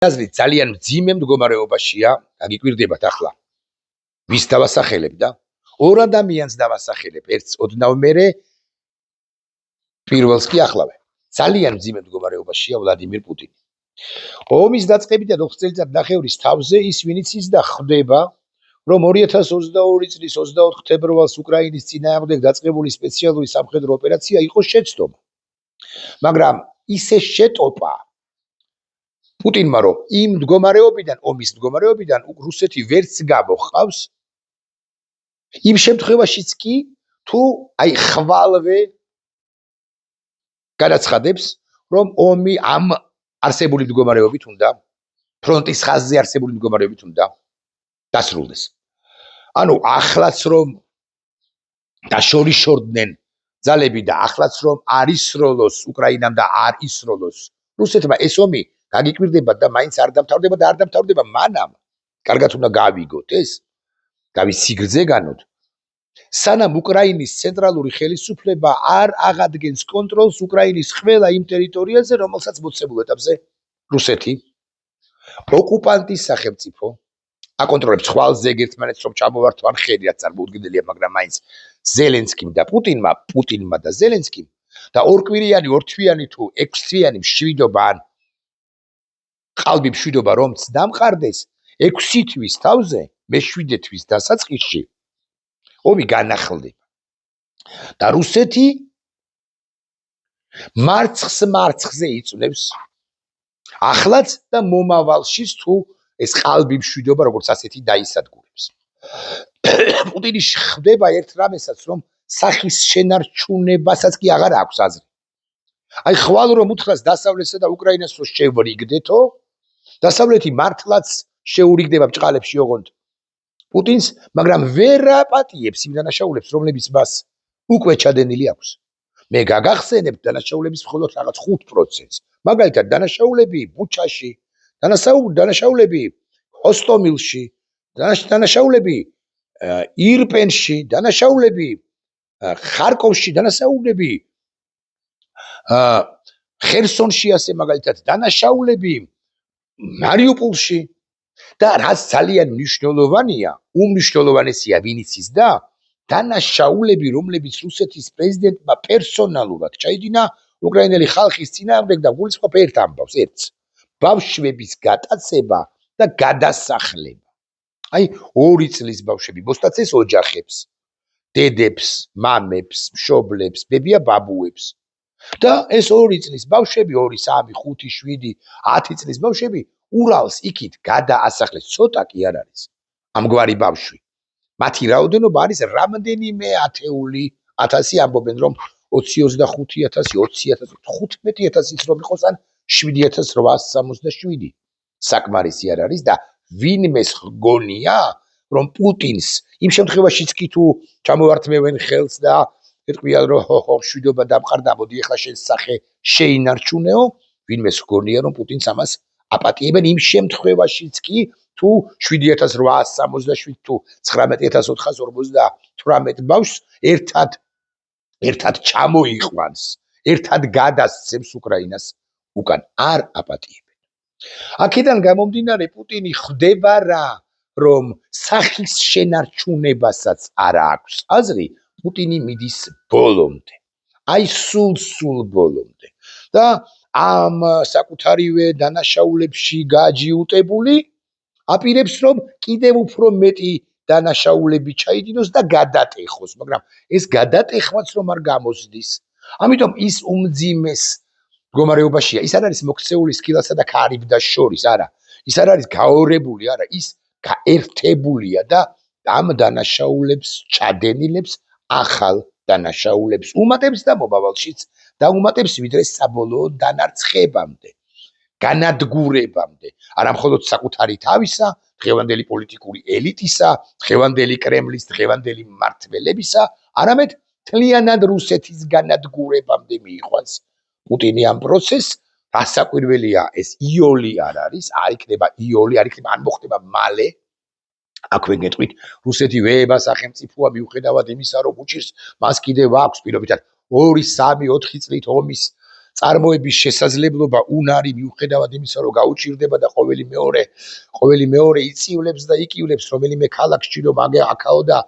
აზრით ძალიან მძიმე მდგომარეობაშია, გაგიკვირდებათ ახლა. ვის დავასახელებ და ორ ადამიანს დავასახელებ, ერთს ოდნავ მერე, პირველს კი ახლავე. ძალიან მძიმე მდგომარეობაშია ვლადიმირ პუტინი. ომის დაწყებიდან 4 წელიწად-ნახევრის თავზე ის ვინიც ის და ხვდება, რომ 2022 წლის 24 თებერვალს უკრაინის წინააღმდეგ დაწყებული სპეციალური სამხედრო ოპერაცია იყო შეცდომა. მაგრამ ისე შეტოპა პუტინმა რომ იმ მდგომარეობიდან, ომის მდგომარეობიდან რუსეთი ვერც გამოჰყავს, იმ შემთხვევაშიც კი თუ აი ხვალვე განაცხადებს, რომ ომი ამ არსებული მდგომარეობით უნდა ფრონტის ხაზზე არსებული მდგომარეობით უნდა დასრულდეს. ანუ ახლაც რომ დაშორიშორდნენ ძალები და ახლაც რომ არ ისროლოს უკრაინამ და არ ისროლოს რუსეთმა ეს ომი გაგიკვირდებათ და მაინც არ დამთავრდება და არ დამთავრდება მანამ. კარგად უნდა გავიგოთ ეს, გავისიგრძე განოთ. სანამ უკრაინის ცენტრალური ხელისუფლება არ აღადგენს კონტროლს უკრაინის ყველა იმ ტერიტორიაზე, რომელსაც მოცემულ ეტაპზე რუსეთი ოკუპანტის სახელმწიფო აკონტროლებს ხვალზე ერთმანეთს რომ ჩამოვართვან ხელი, რაც წარმოუდგენელია, მაგრამ მაინც ზელენსკიმ და პუტინმა და ზელენსკიმ და ორკვირიანი, ორთვიანი თუ ექვსთვიანი მშვიდობა ან ყალბი მშვიდობა რომც დამყარდეს 6 თვის თავზე, მე-7 თვის დასაწყისში ომი განახლდება. და რუსეთი მარცხზე იწვნევს ახლაც და მომავალშიც თუ ეს ყალბი მშვიდობა როგორც ასეთი დაისადგურებს. პუტინი ხვდება ერთ რამესაც, რომ სახის შენარჩუნებასაც კი აღარ აქვს აზრი. აი ხვალ რომ უთხრას დასავლეთსა და უკრაინას რომ შევრიგდეთო, დასავლეთი მართლაც შეურიგდება ბჭყალებში ოღონდ პუტინს, მაგრამ ვერ აპატიებს იმ დანაშაულებს, რომლებიც მას უკვე ჩადენილი აქვს. მე გაგახსენებთ დანაშაულების მხოლოდ რაღაც 5%. მაგალითად, დანაშაულები ბუჩაში, დანაშაულები ჰოსტომილში, დანაშაულები ირპენში, დანაშაულები ხარკოვში, დანაშაულები ხერსონში, ასე მაგალითად, დანაშაულები მარიუპოლში და რაც ძალიან მნიშვნელოვანია, უმნიშვნელოვანესია ვინც ის და დანაშაულები, რომლებიც რუსეთის პრეზიდენტმა პერსონალურად ჩაიდინა უკრაინელი ხალხის წინააღმდეგ და გულისხმობ ერთ ამბავს, ერთს. ბავშვების გატაცება და გადასახლება. აი 2 წლის ბავშვები მოსტაცეს ოჯახებს, დედებს, მამებს, მშობლებს, ბებია-ბაბუებს. და ეს 2 წლის ბავშვები, 2, 3, 5, 7, 10 წლის ბავშვები ურალს იქით გადაასახლეს. ცოტა კი არ არის ამგვარი ბავშვი. მათი რაოდენობა არის რამდენიმე ათეული ათასი, ამბობენ რომ 25,000, 20,000, 15,000-იც რომ იყოს ან 7,867. საკმარისი არ არის და ვინმეს გონია რომ პუტინს იმ შემთხვევაშიც კი თუ ჩამოვართმევენ ხელს და ეტყვიან რომ მშვიდობა დამყარდა, მოდი ახლა შენ სახე შეინარჩუნეო, ვინმეს გონია რომ პუტინს ამას აპატიებენ იმ შემთხვევაშიც კი თუ 7,867 თუ 19,458 ბავშვს ერთად ჩამოიყვანს, ერთად გადასცემს უკრაინას უკან, არ აპატიებენ. აქედან გამომდინარე პუტინი ხვდება რა, რომ სახის შენარჩუნებასაც არ აქვს აზრი, პუტინი მიდის ბოლომდე. აი სულ ბოლომდე. და ამ საკუთარივე დანაშაულებში გააჯიუტებული აპირებს რომ კიდევ უფრო მეტი დანაშაულები ჩაიდინოს და გადატეხოს, მაგრამ ეს გადატეხმაც რომ არ გამოსდის. ამიტომ ის უმძიმეს მდგომარეობაშია. ის არ არის მოქცეული სქილასა და ქარიბდას შორის, არა. ის არ არის გაორებული, არა, ის გაერთებულია და ამ დანაშაულებს ჩადენილებს ახალ დანაშაულებს უმატებს და მომავალშიც დაუმატებს ვიდრე საბოლოო დანარცხებამდე, განადგურებამდე, არა მხოლოდ საკუთარი თავისა, დღევანდელი პოლიტიკური ელიტისა, დღევანდელი კრემლის, დღევანდელი მმართველებისა, არამედ მთლიანად რუსეთის განადგურებამდე მიიყვანს პუტინი ამ პროცესს. დასაკვირველია, ეს იოლი არ არის, არ იქნება იოლი, არ იქნება, არ მოხდება მალე. აქვე გეტყვით, რუსეთი ვეება სახელმწიფოა მიუხედავად იმისა, რომ უჭირს მას კიდევ აქვს პირობითად 2, 3, 4 წლით ომის წარმოების შესაძლებლობა უნარი მიუხედავად იმისა, რომ გაუჭირდება და ყოველი მეორე იწივლებს და იკივლებს რომელიმე ქალაქში რომ აქაო და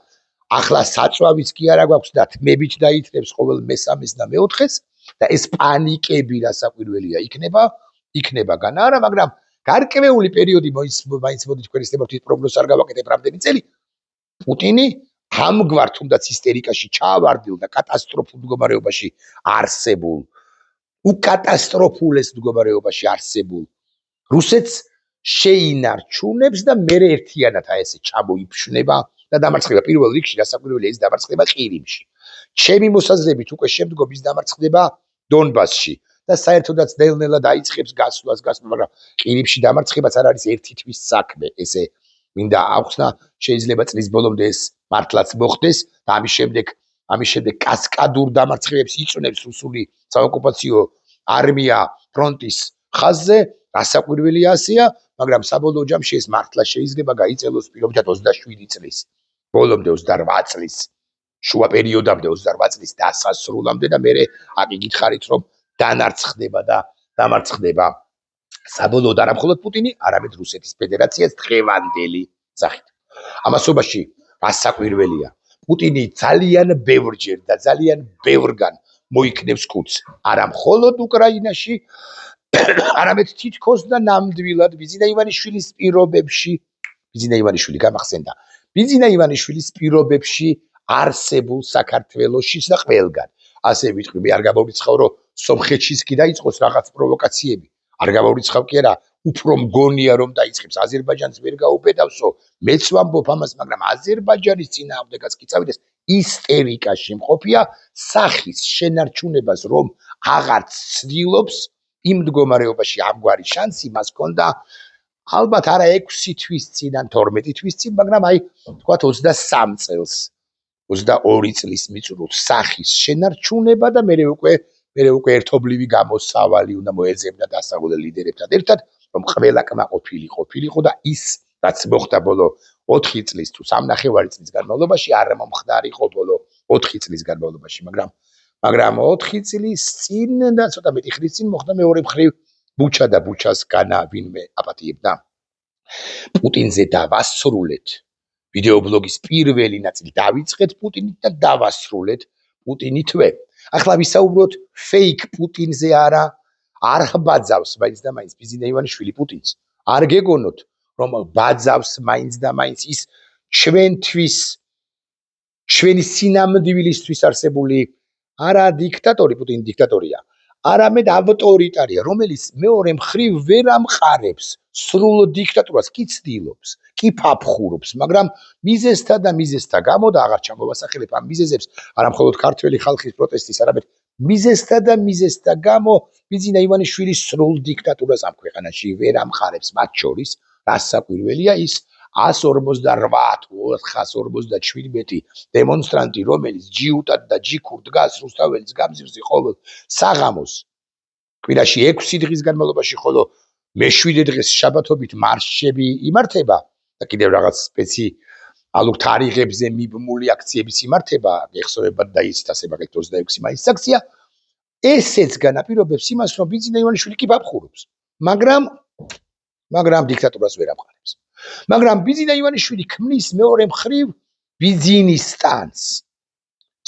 ახლა საწვავიც კი არა გვაქვს და თმებით დაითრებს ყოველ მესამეს და მეოთხეს და ეს პანიკები რასაკვირველია იქნება განა არა, მაგრამ გარკვეული პერიოდი მაინც მოდი თქვენი სტემართის პროგნოზს არ გავაკეთებ რამდენი წელი პუტინი ამგვარ თუნდაც ისტერიკაში ჩაავარდილ და კატასტროფულ მდგომარეობაში არსებულ უკატასტროფულეს მდგომარეობაში არსებულ რუსეთს შეინარჩუნებს და მერე ერთიანად ესე ჩამოიფშნება და დამარცხება პირველ რიგში რასაკვირველია ის დამარცხება ყირიმში. ჩემი მოსაზრებით უკვე შემდგომ ის დამარცხდება დონბასში და საერთოდაც ნელ-ნელა დაიწყებს გასვლას, მაგრამ ყირიმში დამარცხებაც არ არის ერთი თვის საქმე, ესე მინდა ახსნა, შეიძლება წლის ბოლომდე ეს მართლაც მოხდეს და ამის შემდეგ კასკადურ დამარცხებებს იწვევს რუსული საოკუპაციო არმია ფრონტის ხაზზე, რასაკვირველია ასეა, მაგრამ საბოლოო ჯამში ეს მართლა შეიძლება გაიწელოს პირობითად 27 წლის ბოლომდე 28 წლის შუა პერიოდამდე 28 წლის დასასრულამდე და მე აქ იგითხარით რომ დამარცხდება საბოლოოდ არა მხოლოდ პუტინი, არამედ რუსეთის ფედერაციას დღევანდელი სახით. ამასობაში რასაკვირველია, პუტინი ძალიან ბევრჯერ და ძალიან ბევრგან მოიქნევს კუდს, არა მხოლოდ უკრაინაში, არამედ თითქოს და ნამდვილად ბიძინა ივანიშვილის პირობებში, ბიძინა ივანიშვილის პირობებში არსებულ საქართველოსში და ყველგან. ასე ვიტყვი, მე არ გამომიცხავ, რომ სომხეთშიც კი დაიწყოს რაღაც პროვოკაციები. არ გამომიცხავ კი არა, უფრო მგონია რომ დაიწყებს აზერბაიჯანს ვერ გაუბედავსო, მეც ვამბობ ამას, მაგრამ აზერბაიჯანის წინააღმდეგაც კი წავიდეს ისტერიკაში მყოფია სახის შენარჩუნებას რომ აღარც ცდილობს იმ მდგომარეობაში ამგვარი შანსი მას ჰქონდა ალბათ არა 6 თვის წინ ან 12 თვის წინ, მაგრამ აი თქვათ 23 წელს 22 წლის მიწურულს სახის შენარჩუნება და მე უკვე ერთობლივი გამოსავალი უნდა მოეძებნა დასავლელ ლიდერებთან ერთად, რომ ყველა კმაყოფილი ყოფილიყო და ის რაც მოხდა ბოლო 4 წლის თუ 3.5 წლის განმავლობაში არ მომხდარიყო ბოლო 4 წლის განმავლობაში, მაგრამ 4 წლის წინ და ცოტა მეტი ხნის წინ მოხდა მეორე მხრივ ბუჩა და ბუჩას განა ვინმე აპატიებდა. პუტინზე დავასრულეთ ვიდეო ბლოგის პირველი ნაწილი დავიწყეთ პუტინით და დავასრულეთ პუტინითვე. ახლა ვისაუბროთ ფეიქ პუტინზე არ ბაძავს მაინც და მაინც ბიძინა ივანიშვილი პუტინს. არ გეგონოთ რომ ბაძავს მაინც და მაინც ის ჩვენი სინამდვილისთვის არსებული არა დიქტატორი, პუტინი დიქტატორია, არამედ ავტორიტარია, რომელიც მეორე მხრივ ვერ ამყარებს სრულ დიქტატურას, კი ცდილობს, კი ფაფხურობს, მაგრამ მიზეზთა გამო და აღარ ჩამოვასახელებ ამ მიზეზებს, არა მხოლოდ ქართველი ხალხის პროტესტის, არამედ მიზეზთა გამო ბიძინა ივანიშვილი სრულ დიქტატურას ამ ქვეყანაში ვერ ამყარებს, მათ შორის რასაკვირველია ის 148 თუ 457 დემონსტრანტი, რომელიც ჯიუტად და ჯიქურ დგას რუსთაველის გამზირზე ყოველ საღამოს კვირაში 6 დღის განმავლობაში, ხოლო მე-7 დღეს შაბათობით მარშები იმართება და კიდევ რაღაც სპეციალურ თარიღებზე მიბმული აქციების იმართება, გეხსოვებათ და იცით ასე მაგალითად 26 მაისის აქცია, ესეც განაპირობებს იმას, რომ ბიძინა ივანიშვილი კი ფაფხურობს, მაგრამ დიქტატურას ვერ ამყარებს. მაგრამ ბიძინა ივანიშვილი ქმნის მეორე მხრივ ბიძინის სტანს,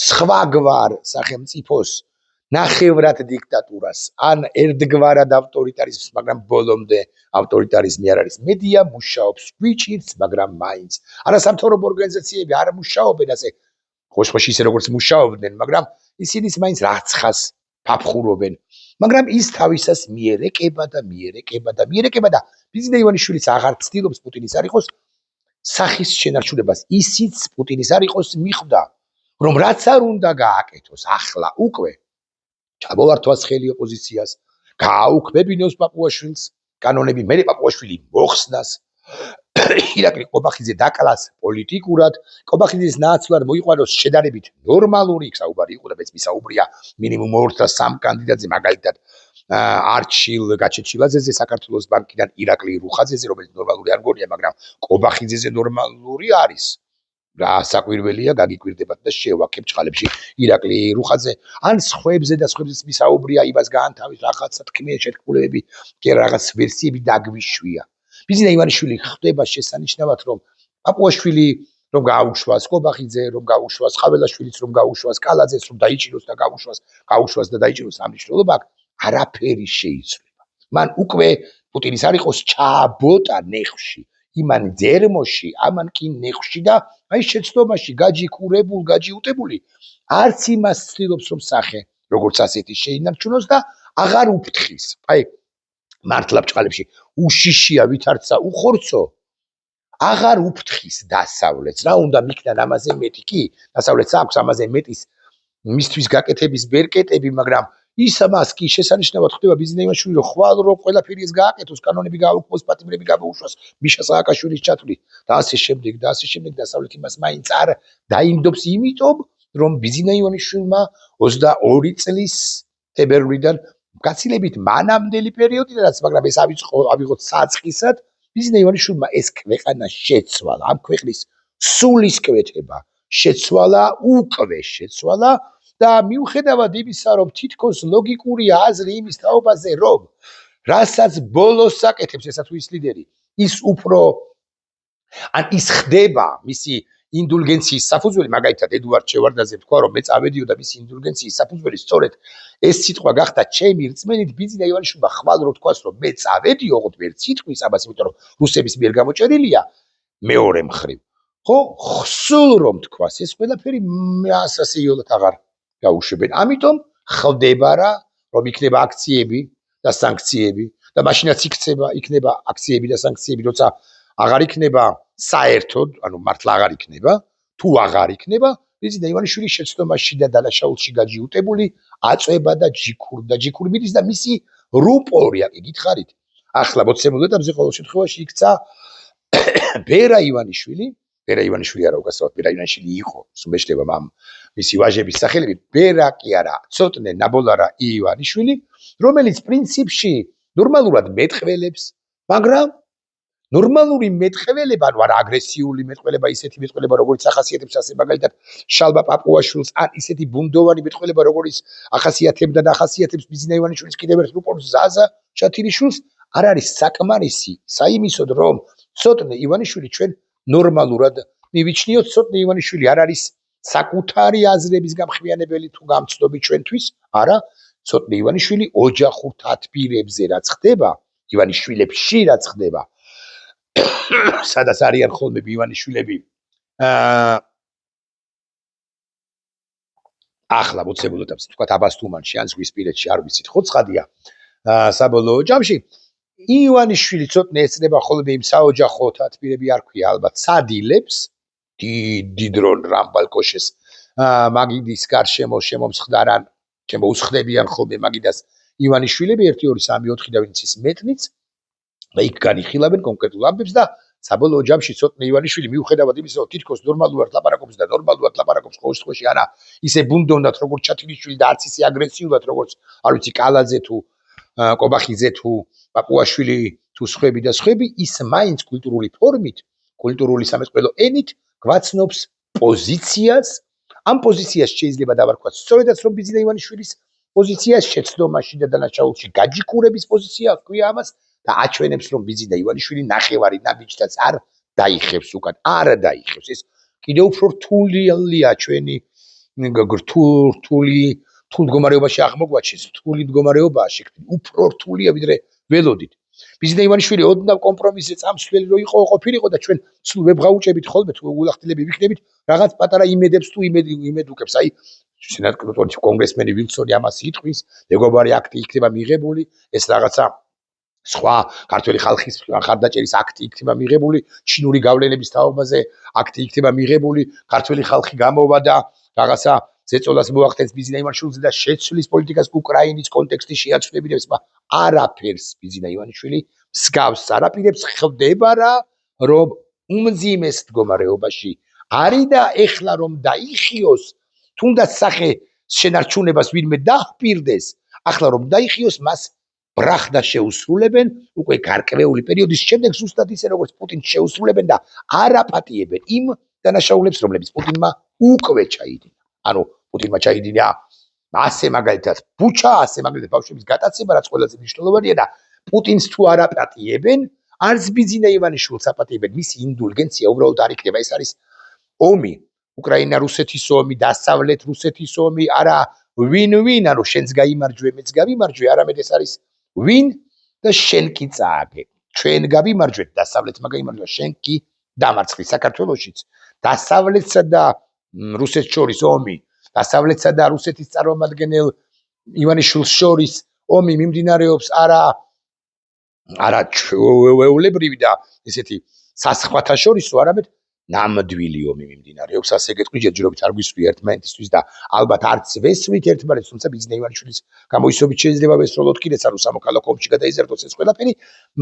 სხვაგვარ სახელმწიფოს ნახევრად დიქტატურას, ან ერთგვარად ავტორიტარიზმს, მაგრამ ბოლომდე ავტორიტარიზმი არ არის. მედია მუშაობს გვიჭირს, მაგრამ მაინც არასამთავრობო ორგანიზაციები არ მუშაობენ ასე ხოშ-ხოშ ისე როგორც მუშაობდნენ, მაგრამ ისინი მაინც რაცხას ფაფხურობენ. მაგრამ ის თავისას მიერეკება და ბიძინა ივანიშვილიც აღარ ცდილობს პუტინის არ იყოს სახის შენარჩუნებას. ისიც პუტინის არ იყოს მიხვდა, რომ რაც არ უნდა გააკეთოს ახლა უკვე ჩამოვართვას ხელი ოპოზიციას, გააუქმებინოს პაპუაშვილს, კანონები მერე პაპუაშვილი მოხსნას, ირაკლი ყობახიძე დაკლას პოლიტიკურად, ყობახიძის ნაცვლად მოიყვანოს შედარებით ნორმალური საუბარი იყო და მეც მისაუბრია მინიმუმ 2 და 3 კანდიდატზე, მაგალითად არჩილ გაჩეჩილაძეზე საქართველოს ბანკიდან, ირაკლი რუხაძეზე, რომელიც ნორმალური არ გონია, მაგრამ ყობახიძეზე ნორმალური არის. რა საკვირველია გაგიკვირდებათ და შევაქებ ჭყალებში ირაკლი რუხაძე ან სხვებზე და სხვებზე მისაუბრია იმას გაანთავის რაღაცა თქმიან შეთქმულებები კი რაღაც ვერსიები დაგვიშვია ბიზნა ივანიშვილი ხდება შესანიშნავად რომ პაპუაშვილი რომ გაუშვას კობახიძე რომ გაუშვას ყაველაშვილიც რომ გაუშვას კალაძეც რომ დაიჭიროს და გაუშვას და დაიჭიროს ამ მნიშვნელობა არაფერი შეიძლება მან უკვე პუტინის არ იყოს ჩააბოტა ნეხში იმან ძერმოში ამან კი ნეხში და აი შეცდომაში გაჯიკურებული არც იმას ცდილობს რომ სახე როგორც ასეთი შეინარჩუნოს და აღარ უფრთხის აი მართლა ბჭყალებში უშიშია ვითარცა უხორცო აღარ უფრთხის დასავლეთს რა უნდა მიქნან ამაზე მეტი კი დასავლეთს აქვს ამაზე მეტის მისთვის გაკეთების ბერკეტები მაგრამ ის ამას კი შესანიშნავად ხდება ბიზნა იმაშვილი რომ ხვალ რომ ყველაფერი ეს გააკეთოს კანონები გააუქმოს პატიმრები გამოუშვას მიშა სააკაშვილის ჩათვლით და ასე შემდეგ დასავლეთი მას მაინც არ დაინდობს იმიტომ რომ ბიზნა ივანიშვილმა 22 წლის თებერვლიდან გაცილებით მანამდელი პერიოდიდანაც მაგრამ ეს ავიღოთ საწყისად ბიზნა ივანიშვილმა ეს ქვეყანა შეცვალა ამ ქვეყნის სულისკვეთება შეცვალა და მიუხედავად იმისა რომ თითქოს ლოგიკური აზრი იმის თაობაზე რომ რასაც ბოლოს აკეთებს ესა თუ ის ლიდერი ის უფრო ან ის ხდება მისი ინდულგენციის საფუძველი მაგალითად ედუარდ შევარდნაძე თქვა რომ მე წავედიო და მისი ინდულგენციის საფუძველი სწორედ ეს სიტყვა გახდა ჩემი რწმენით ბიზნა ივანიშვილმა ხვალ რო თქვას რომ მე წავედიო ოღონდ ვერ სიტყვის ამას იმიტომ რომ რუსების მიერ გამოჭერილია მეორე მხრივ ხო სულ რომ თქვას ეს ყველაფერი ასასიოლად აღარ გაუშვებენ ამიტომ ხდება რა რომ იქნება აქციები და სანქციები და მაშინაც იქნება აქციები და სანქციები როცა აღარ იქნება საერთოდ ანუ მართლა აღარ იქნება თუ აღარ იქნება ბიზნა ივანიშვილის შეცდომაში და დანაშაულში გაჯიუტებული აწვება და ჯიქური მიდის და მისი რუპორია კი გითხარით ახლა მოცემულ ეტაპზე ყოველ შემთხვევაში იქცა ბერა ივანიშვილი არა უკაცრავად ბერა ივანიშვილი იყო სუმეშლება მამ მისი ვაჟების სახელები ბერა კი არა ცოტნე ნაბოლარა ივანიშვილი რომელიც პრინციპში ნორმალურად მეტყველებს მაგრამ ნორმალური მეტყველება ანუ არა აგრესიული მეტყველება ისეთი მეტყველება როგორც ახასიათებს ასე მაგალითად შალვა პაპუაშვილს ან ისეთი ბუნდოვანი მეტყველება როგორც ახასიათებდა და ახასიათებს ბიზნა ივანიშვილის კიდევ ერთ რუპორს ზაზა ჩათილიშვილს არ არის საკმარისი საიმისოდ რომ ცოტნე ივანიშვილი ჩვენ ნორმალურად მივიჩნიოთ ცოტნე ივანიშვილი არ არის საკუთარი აზრების გამხმიანებელი თუ გამცდომი ჩვენთვის არა ცოტნე ივანიშვილი ოჯახურ თათბირებზე რაც ხდება ივანიშვილებში რაც ხდება სადაც არიან ხოლმე ივანიშვილები ახლა მოცემულ ეტაპზე თქვა აბასთუმანში ან ზღვისპირეთში არ ვიცით ხო ცხადია საბოლოო ჯამში ივანიშვილი ცოტნე ეცნება ხოლმე იმ საოჯახო თათბირები არ ქვია ალბათ სადილებს დიდრონ რამბალკოშეს მაგიდის გარშემო შემომსხდარან შემოუსხდებიან ხოლმე მაგიდას ივანიშვილები 1 2 3 4 და ვინც ის მეტნიც და იქ განიხილავენ კონკრეტულ ამბებს და საბოლოო ჯამში ცოტნე ივანიშვილი მიუხედავად იმისა რომ თითქოს ნორმალურად ლაპარაკობს და ნორმალურად ლაპარაკობს ყოველ შემთხვევაში არა ისე ბუნდოვნად როგორც ჩათილიშვილი და არც ისე აგრესიულად როგორც არ ვიცი კალაძე თუ კობახიძე თუ პაპუაშვილი თუ სხვები ის მაინც კულტურული ფორმით კულტურული სამეწყვილო ენით გვაცნობს პოზიციას ამ პოზიციას შეიძლება დავარქვათ სწორედაც რომ ბიზნა ივანიშვილის პოზიცია შეცდომაში და დანაშაულში გაჯიკურების პოზიცია ქვია ამას და აჩვენებს რომ ბიზნა ივანიშვილი ნახევარი ნაბიჯთაც არ დაიხევს უკან არ დაიხევს ეს კიდევ უფრო რთულია ჩვენი რთული მდგომარეობაში აღმოგვაჩენს რთული მდგომარეობაა შექმნილი უფრო რთულია ვიდრე ველოდით ბიზნა ივანიშვილი ოდნავ კომპრომისზე წამსვლელი რო იყო ყოფილიყო და ჩვენ სულ ვებღაუჭებით ხოლმე თუ ულახტილები ვიქნებით რაღაც პატარა იმედებს თუ იმედუკებს აი სენატის კონგრესმენი ვილსონი ამას იტყვის მეგობარი აქტი იქნება მიღებული ეს რაღაცა სხვა ქართული ხალხის მხარდაჭერის აქტი იქნება მიღებული ჩინური გავლენების თაობაზე აქტი იქნება მიღებული ქართული ხალხი გამოვა და რაღაცა ზეწოლას მოახდენს ბიზნა ივანიშვილზე და შეცვლის პოლიტიკას უკრაინის კონტექსტში შეაცვლებინებს არაფერს ბიზნა ივანიშვილი მსგავს არაპირებს ხდება რა რომ უმძიმეს მდგომარეობაში არის და ეხლა რომ დაიხიოს თუნდაც სახე შენარჩუნებას ვინმე დაჰპირდეს ახლა რომ დაიხიოს მას ბრახდა შეუსრულებენ უკვე გარკვეული პერიოდის შემდეგ ზუსტად ისე როგორც პუტინს შეუსრულებენ და არ აპატიებენ იმ დანაშაულებს, რომლებიც პუტინმა უკვე ჩაიდინა. ანუ პუტინმა ჩაიდინა ასე მაგალითად ბუჩა, ასე მაგალითად ბავშვების გატაცება, რაც ყველაზე მნიშვნელოვანია და პუტინს თუ არ აპატიებენ, არც ბიძინა ივანიშვილს აპატიებენ, მისი ინდულგენცია უბრალოდ არ იქნება. ეს არის ომი, უკრაინა-რუსეთის ომი, დასავლეთ რუსეთის ომი, არა win-win, ანუ შენც გაიმარჯვე, მეც გავიმარჯვე, არამედ ეს არის win და შენ კი წააგე. ჩვენ გავიმარჯვეთ, დასავლეთმა გაიმარჯვა, შენ კი დამარცხდი. საქართველოშიც დასავლეთსა და რუსეთს შორის ომი, დასავლეთსა და რუსეთის წარმომადგენელ ივანიშვილს შორის ომი მიმდინარეობს არა ჩვეულებრივი და ესეთი სასხვათა შორისო, არამედ ნამდვილი ომი მიმდინარეობს. ასე გეტყვი, ჯერჯერობით არ გვისვრი ერთმანეთისთვის და ალბათ არც ვესვით ერთმანეთს, თუმცა ბიძინა ივანიშვილის გამოისობით შეიძლება ვესროლოთ კიდეც, ანუ სამოქალაქო ომში გადაიზარდოს ეს ყველაფერი,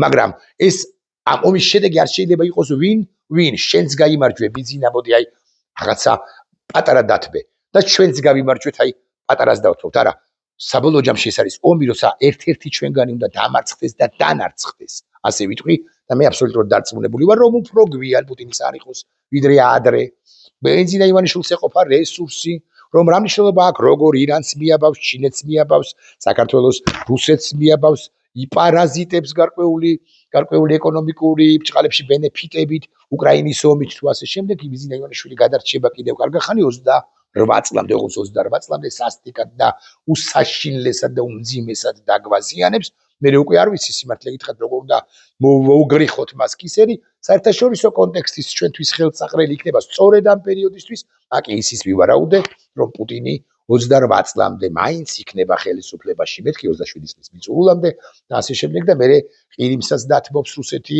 მაგრამ ეს ამ ომის შედეგი არ შეიძლება იყოს win-win, შენც გაიმარჯვე, ბიძინა, მოდი აი რაღაცა პატარა დათბე და ჩვენც გავიმარჯვეთ, აი პატარას დავთხოვთ. არა, საბოლოო ჯამში ეს არის ომი, როცა ერთ-ერთი ჩვენგანი უნდა დამარცხდეს და დანარცხდეს. ასე ვიტყვი და მე აბსოლუტურად დარწმუნებული ვარ, რომ უფრო გვიან პუტინის არ იყოს, ვიდრე ადრე. ბიძინა ივანიშვილს ეყოფა რესურსი, რომ რა მნიშვნელობა აქვს, როგორ ირანს მიაბავს, ჩინეთს მიაბავს, საქართველოს, რუსეთს მიაბავს, იპარაზიტებს გარკვეული ეკონომიკური ბრჭყალებში ბენეფიტებით, უკრაინის ომით თუ ასე შემდეგ. ბიძინა ივანიშვილი გადარჩება კიდევ კარგახანი 28 წლამდე, 28 წლამდე სასტიკად და უსაშინლესად და უმძიმესად დაგვაზიანებს. მე უკვე არ ვიცი სიმართლე გითხრათ, როგორ უნდა მოვგრიხოთ მას კისერი. საერთაშორისო კონტექსტის ჩვენთვის ხელსაყრელი იქნება სწორედ ამ პერიოდისთვის. აკი ისიც ვივარაუდე, რომ პუტინი 28 წლამდე მაინც იქნება ხელისუფლებაში, მეთქი 27 წლის მიწურულამდე და ასე შემდეგ და მე ყირიმსაც დათმობს რუსეთი,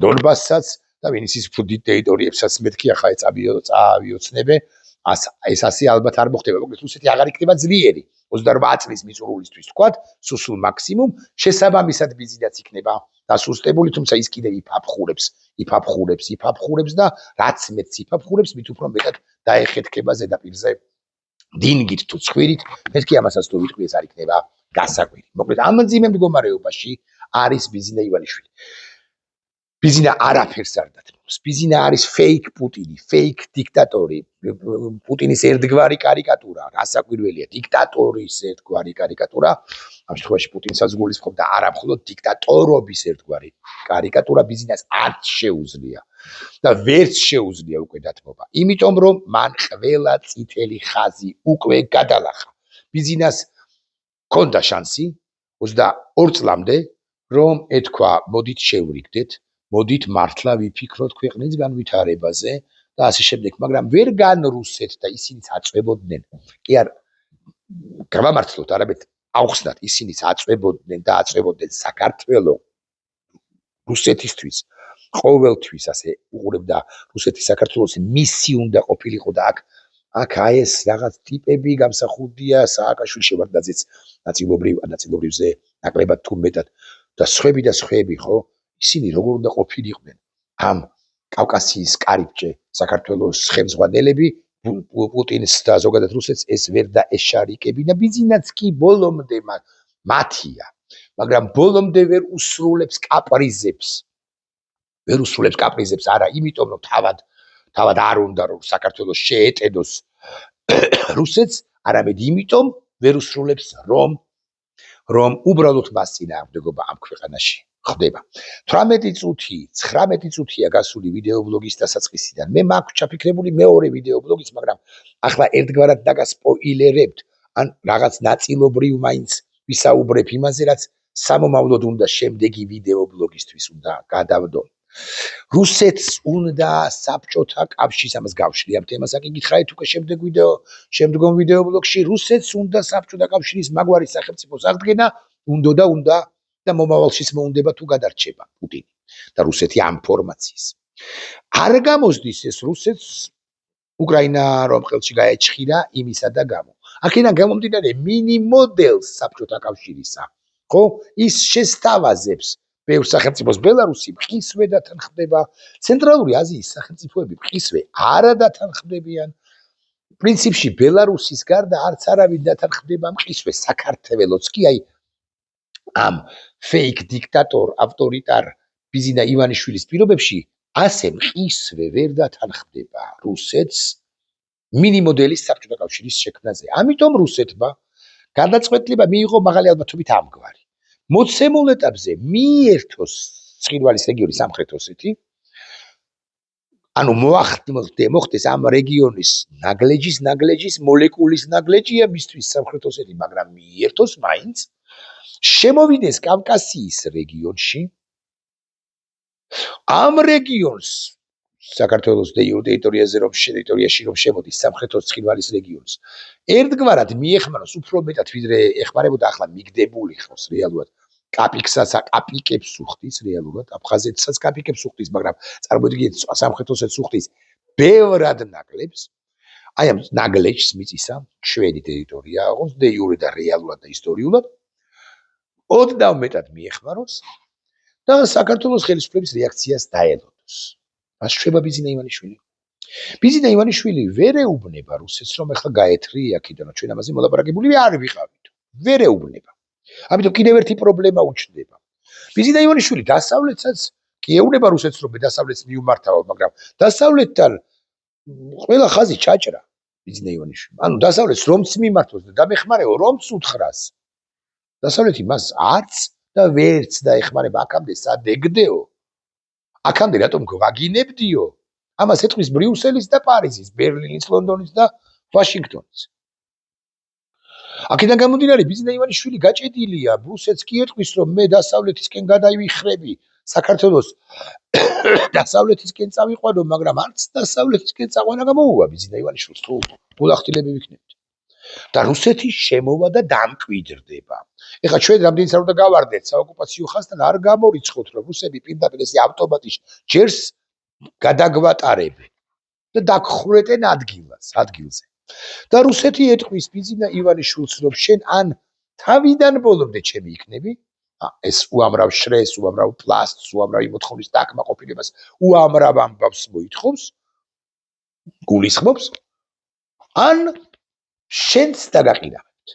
დონბასსაც და ვინიცის ფუდი ტერიტორიებსაც მეთქი ახლა წავიოცნებე. ეს ასე ალბათ არ მოხდება. მოკლედ რუსეთი აღარ იქნება ძლიერი 28 წლის მიწურულისთვის თქვათ, სუსულ მაქსიმუმ, შესაბამისად ბიძინაც იქნება დასუსტებული, თუმცა ის კიდევ იფაფხურებს და რაც მეც იფაფხურებს, მით უფრო მეტად დაეხეთქება ზედაპირზე დინგით თუ ცხვირით, მეთქი ამასაც თუ ვიტყვი, ეს არ იქნება გასაკვირი. მოკლედ ამ მძიმე მდგომარეობაში არის ბიძინა ივანიშვილი. ბიძინა არაფერს არ დათმობს. ბიძინა არის fake პუტინი, fake დიქტატორი, პუტინის ერთგვარი კარიკატურა, გასაკვირველია, დიქტატორის ერთგვარი კარიკატურა. ამ შემთხვევაში პუტინსაც გულისხმობ და არა მხოლოდ დიქტატორობის ერთგვარი კარიკატურა ბიძინას არც შეუძლია და ვერც შეუძლია უკვე დათმობა. იმიტომ რომ მან ყველა წითელი ხაზი უკვე გადალახა. ბიძინას ჰქონდა შანსი 22 წლამდე, რომ ეთქვა, მოდით შევრიგდეთ, მოდით მართლა ვიფიქროთ ქვეყნის განვითარებაზე და ასე შემდეგ, მაგრამ ვერ განრუსეთ და ისინიც აწვებოდნენ. კი არ გავამართლოთ, არამედ ავხსნათ, ისინიც აწვებოდნენ და აწვებოდნენ საქართველოს რუსეთისთვის ყოველთვის ასე უყურებდა რუსეთის საქართველოს მისი უნდა ყოფილიყო და აქ აი ეს რაღაც ტიპები გამსახურდია სააკაშვილის შევარდნაძეც ნაწილობრივზე ნაკლებად თუ მეტად და სხვები ხო ისინი როგორ უნდა ყოფილიყვნენ ამ კავკასიის კარიბჭე საქართველოს ხელმძღვანელები პუტინს და ზოგადად რუსეთს ეს ვერ დაეშარიკებინა. ბიძინაც კი ბოლომდე მათია, მაგრამ ბოლომდე ვერ უსრულებს კაპრიზებს, არა, იმიტომ რომ თავად არ უნდა რომ საქართველოს შეეტედოს რუსეთს, არამედ იმიტომ ვერ უსრულებს რომ უბრალოდ მას წინააღმდეგობა ამ ქვეყანაში ხდება. 19 წუთია გასული ვიდეობლოგის დასაწყისიდან. მე მაქვს ჩაფიქრებული მეორე ვიდეობლოგიც, მაგრამ ახლა ერთგვარად დაგასპოილერებთ, ან რაღაც ნაწილობრივ მაინც ვისაუბრებ იმაზე, რაც სამომავლოდ უნდა შემდეგი ვიდეობლოგისთვის უნდა გადავდო. რუსეთს უნდა საბჭოთა კავშირს ამას გავშლი ამ თემას აკი გითხარით უკვე შემდგომ ვიდეობლოგში რუსეთს უნდა საბჭოთა კავშირის მაგვარი სახელმწიფოს აღდგენა უნდა და მომავალშიც მოუნდება თუ გადარჩება პუტინი და რუსეთი ამ ფორმაციის არ გამოსდის ეს რუსეთს უკრაინა რომ ხელში გაეჭხირა იმისა და გამო აქედან გამომდინარე მინი მოდელს საბჭოთა კავშირისა ხო ის შესთავაზებს ბევრ სახელმწიფოს ბელარუსი მყისვე დათანხმდება ცენტრალური აზიის სახელმწიფოები მყისვე არა დათანხმდებიან პრინციპში ბელარუსის გარდა არც არავინ დათანხმდება მყისვე საქართველოც კი აი ამ fake დიქტატორ ავტორიტარ ბიძინა ივანიშვილის პირობებში ასე მყისვე ვერ დათანხმდება რუსეთს მინი მოდელის საბჭოთა კავშირის შექმნაზე. ამიტომ რუსეთმა გადაწყვეტილება მიიღო მაღალი ალბათობით ამგვარი. მოცემულ ეტაპზე მიერთოს ცხინვალის რეგიონის სამხრეთ ოსეთი, ანუ მოხდეს ამ რეგიონის ნაგლეჯის მოლეკულის ნაგლეჯია მისთვის სამხრეთ ოსეთი, მაგრამ მიერთოს მაინც, შემოვიდეს კავკასიის რეგიონში, ამ რეგიონს საქართველოს ტერიტორიაზე რომ შემოდის სამხრეთის ცხინვალის რეგიონს ერთგვარად მიეხმაროს უფრო მეტად ვიდრე ეხმარებოდა ახლა მიგდებული ხოს რეალურად კაპიკებს უხდის რეალურად აფხაზეთსაც კაპიკებს უხდის მაგრამ წარმოიდგინეთ სამხრეთ ოსეთს უხდის ბევრად ნაკლებს აი ამ ნაგლეჯს მიწისა შვედი ტერიტორია აღოს დე იურე და რეალურად და ისტორიულად ოდნავ მეტად მიეხმაროს და საქართველოს ხელისუფლების რეაქციას დაელოდოს. მას შვება ბიზინა ივანიშვილი. ბიზინა ივანიშვილი ვერ ეუბნება რუსეთს, რომ ახლა გაეთრი აქედან, ჩვენ ამაზე მოლაპარაკებული არ ვიყავით. ვერ ეუბნება. ამიტომ კიდევ ერთი პრობლემა უჩნდება. ბიზინა ივანიშვილი დასავლეთსაც კი ეუბნება რუსეთს, რომ დასავლეთს მიუმართავ, მაგრამ დასავლეთთან ყველა ხაზი ჩაჭრა ბიზინა ივანიშვილი. ანუ დასავლეთს რომც მიმართოს და დამეხმარეო რომც უთხრას. დასავლეთი მას არც და ვერც დაეხმარება აქამდე სადეგდეო. აქამდე რატომ გვაგინებდიო? ამას ეთქვის ბრიუსელის და პარიზის, ბერლინის, ლონდონის და ვაშინგტონის. აქედან გამომდინარე, ბიზინა ივანიშვილი გაჭედილია, რუსეთს კი ეთქვის, რომ მე დასავლეთისკენ გადავიხრები, საქართველოს დასავლეთისკენ წავიყვანო, მაგრამ არც დასავლეთისკენ წაყვანა გამოუვა ბიზინა ივანიშვილს, თუ გულახდილები ვიქნებით. და რუსეთი შემოვა და დამკვიდრდება. ეხლა ჩვენ რამდენიც არ უნდა გავარდეთ საოკუპაციო ხაზთან, არ გამორიცხოთ, რომ რუსები პირდაპირ ესე ავტომატის ჯერს გადაგვატარებენ და დაგხრეტენ ადგილზე. და რუსეთი ეთქვის ბიზინა ივანიშვილს, რომ შენ ან თავიდან ბოლომდე ჩემი იქნები, ეს უამრავ შრეს, უამრავ პლასტს, უამრავ მოთხოვნის დაკმაყოფილებას, უამრავ ამბავს მოითხოვს, გულისხმობს, ან შენს დაგაყიდავთ.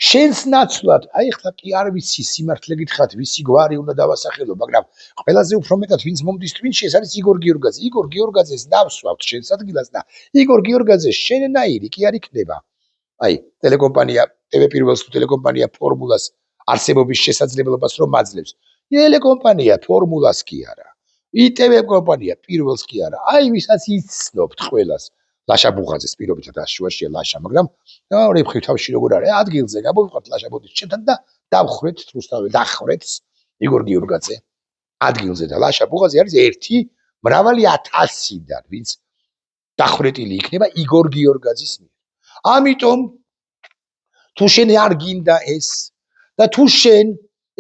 შენს ნაცვლად, აი ხლა კი არ ვიცი სიმართლე გითხრათ, ვისი გვარი უნდა დავასახელო, მაგრამ ყველაზე უფრო მეტად ვინც მომდის twin-ში, ეს არის იგორ გიორგაძე. იგორ გიორგაძეს დავსვავთ შენს ადგილას და იგორ გიორგაძე შენნაირი კი არ იქნება. აი, ტელეკომპანია TV1-ს თუ ტელეკომპანია ფორმულას არსებობის შესაძლებლობას რომ მაძლევს. ტელეკომპანია ფორმულას კი არა. ITV კომპანია პირველს კი არა. აი, ვისაც იცნობთ ყველას. ლაშა ბუღაძეს პირობითად აშუაშია ლაშა, მაგრამ რეფხი თავში როგორ არის? ადგილზე გამოვიყავთ ლაშა ბუდის ჩემთან და დავხრეთ რუსთავი, დახრეთ იგორ გიორგაძე ადგილზე და ლაშა ბუღაძე არის ერთი მრავალი ათასიდან, ვინც დახრეტილი იქნება იგორ გიორგაძის მიერ. ამიტომ თუ შენ არ გინდა ეს და თუ შენ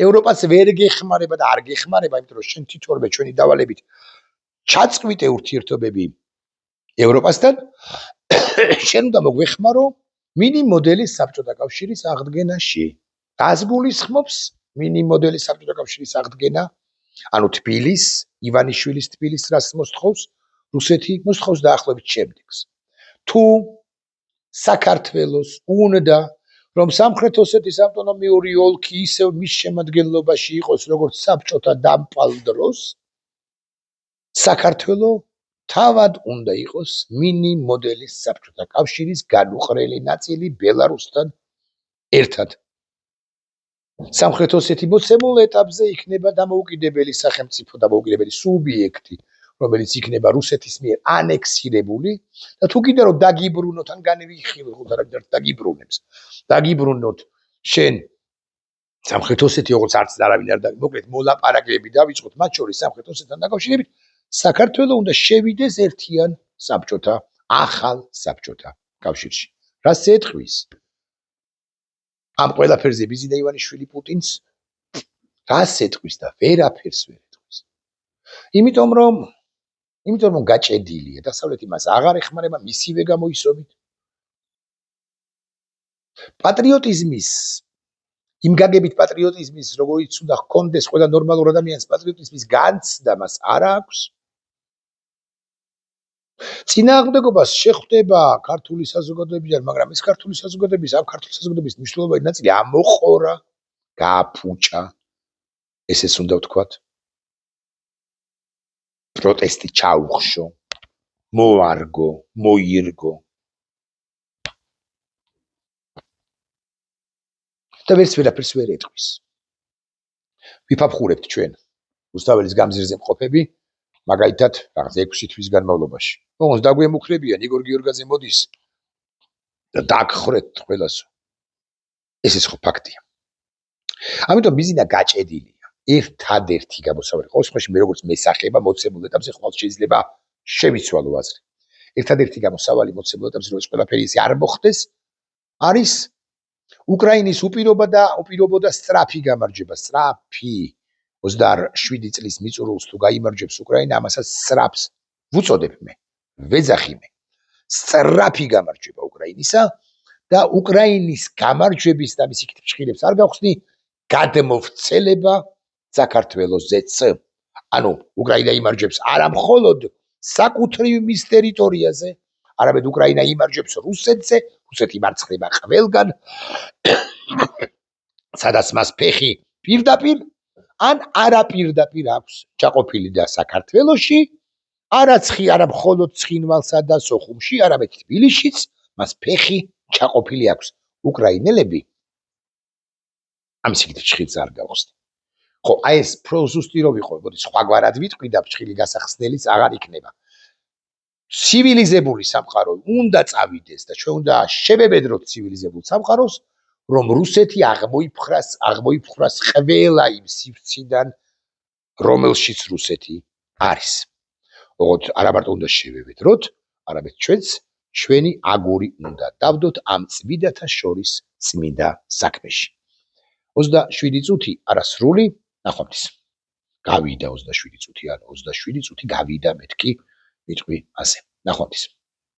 ევროპას ვერ გეხმარება და არ გეხმარება, იმიტომ რომ შენ თვითონვე ჩვენი დავალებით ჩაწყვიტე ურთიერთობები ევროპასთან შენ უნდა მოგვეხმარო მინი მოდელის საბჭოთა კავშირის აღდგენაში. გას გულისხმობს მინი მოდელის საბჭოთა კავშირის აღდგენა, ანუ თბილის, ივანიშვილის თბილის რას მოსთხოვს, რუსეთი მოსთხოვს დაახლოებით შემდეგს. თუ საქართველოს უნდა რომ სამხრეთ ოსეთის ავტონომიური ოლქი ისევ მის შემადგენლობაში იყოს როგორც საბჭოთა დამპალ დროს, საქართველოს თავად უნდა იყოს მინი მოდელის საბჭოთა კავშირის განუყრელი ნაწილი ბელარუსთან ერთად. სამხრეთ ოსეთი მოცემულ ეტაპზე იქნება დამოუკიდებელი სახელმწიფო, დამოუკიდებელი სუბიექტი, რომელიც იქნება რუსეთის მიერ ანექსირებული და თუ კიდე რომ დაგიბრუნოთ ან განვიხილოთ დაგიბრუნებს. დაგიბრუნოთ შენ სამხრეთ ოსეთი, როგორც არც არავინ არ მოკლედ მოლაპარაკებები დავიწყოთ მათ შორის სამხრეთ ოსეთთან დაკავშირებით. საქართველოს უნდა შევიდეს ერთიან საბჭოთა, ახალ საბჭოთა კავშირში. რას ეთქვის? ამ ყველაფერზე ბიზინა ივანიშვილი პუტინს რას ეთქვის და ვერაფერს ვერ ეთქვის. იმიტომ რომ გაჭედილია, დასავლეთი მას აღარ ეხმარება, მისივე გამოისობით. პატრიოტიზმის იმ გაგებით პატრიოტიზმის, როგორც უნდა ჰქონდეს ყველა ნორმალურ ადამიანს პატრიოტიზმის განცდა მას არ აქვს. წინააღმდეგობას შეხვდება ქართული საზოგადოებიდან, მაგრამ ეს ქართული საზოგადოების მნიშვნელოვანი ნაწილი ამოყორა, გააფუჭა. ესეც უნდა ვთქვათ. პროტესტი ჩაუხშო, მოარგო, მოირგო და ვერაფერს ვერ ეტყვის. ვიფაფხურებთ ჩვენ რუსთაველის გამზირზე მყოფები, მაგალითად, რაღაც 6 თვის განმავლობაში. ოღონდ დაგვემუქრებიან იგორ გიორგაძე მოდის და დაგხრეთ ყველასო. ეს ხო ფაქტია. ამიტომ ბიზინა გაჭედილია. ერთადერთი გამოსავალი ყოველ შემთხვევაში მე როგორც მესახება მოცემულ ეტაპზე ხვალ შეიძლება შევიცვალო აზრი. ერთადერთი გამოსავალი მოცემულ ეტაპზე რომ ეს ყველაფერი ისე არ მოხდეს, არის უკრაინის უპირობა და სწრაფი გამარჯვება, სწრაფი 27 წლის მიწურულს თუ გაიმარჯვებს უკრაინა, ამასაც სწრაფს ვუწოდებ მე, ვეძახი მე. სწრაფი გამარჯვება უკრაინისა და უკრაინის გამარჯვების და მისი ფრჩხილებს არ გავხსნი გადმოვრცელება საქართველოსაც. ანუ უკრაინა იმარჯვებს არა მხოლოდ საკუთრივ მის ტერიტორიაზე, არამედ უკრაინა იმარჯვებს რუსეთზე, რუსეთი მარცხდება ყველგან, სადაც მას ფეხი პირდაპირ ან არაპირდაპირ აქვს ჩაყოფილი და საქართველოში, არა მხოლოდ ცხინვალსა და სოხუმში, არამედ თბილისშიც მას ფეხი ჩაყოფილი აქვს. უკრაინელები ამის იქით ფრჩხილს არ გავხსნი. ხო, აი ეს პროზუსტი რო ვიყო, მოდი სხვაგვარად ვიტყვი და ფრჩხილი გასახსნელიც აღარ იქნება. ცივილიზებული სამყარო უნდა წავიდეს და ჩვენ უნდა შევებედროთ ცივილიზებულ სამყაროს, რომ რუსეთი აღმოიფხრას ყველა იმ სივრციდან, რომელშიც რუსეთი არის. ოღონდ არა მარტო უნდა შევებედროთ, არამედ ჩვენც ჩვენი აგური უნდა დავდოთ ამ წმიდათა შორის წმინდა საქმეში. 27 წუთი არასრული ნახვამდის. გავიდა 27 წუთი, ან 27 წუთი გავიდა მეთქი ვიტყვი ასე. ნახვამდის.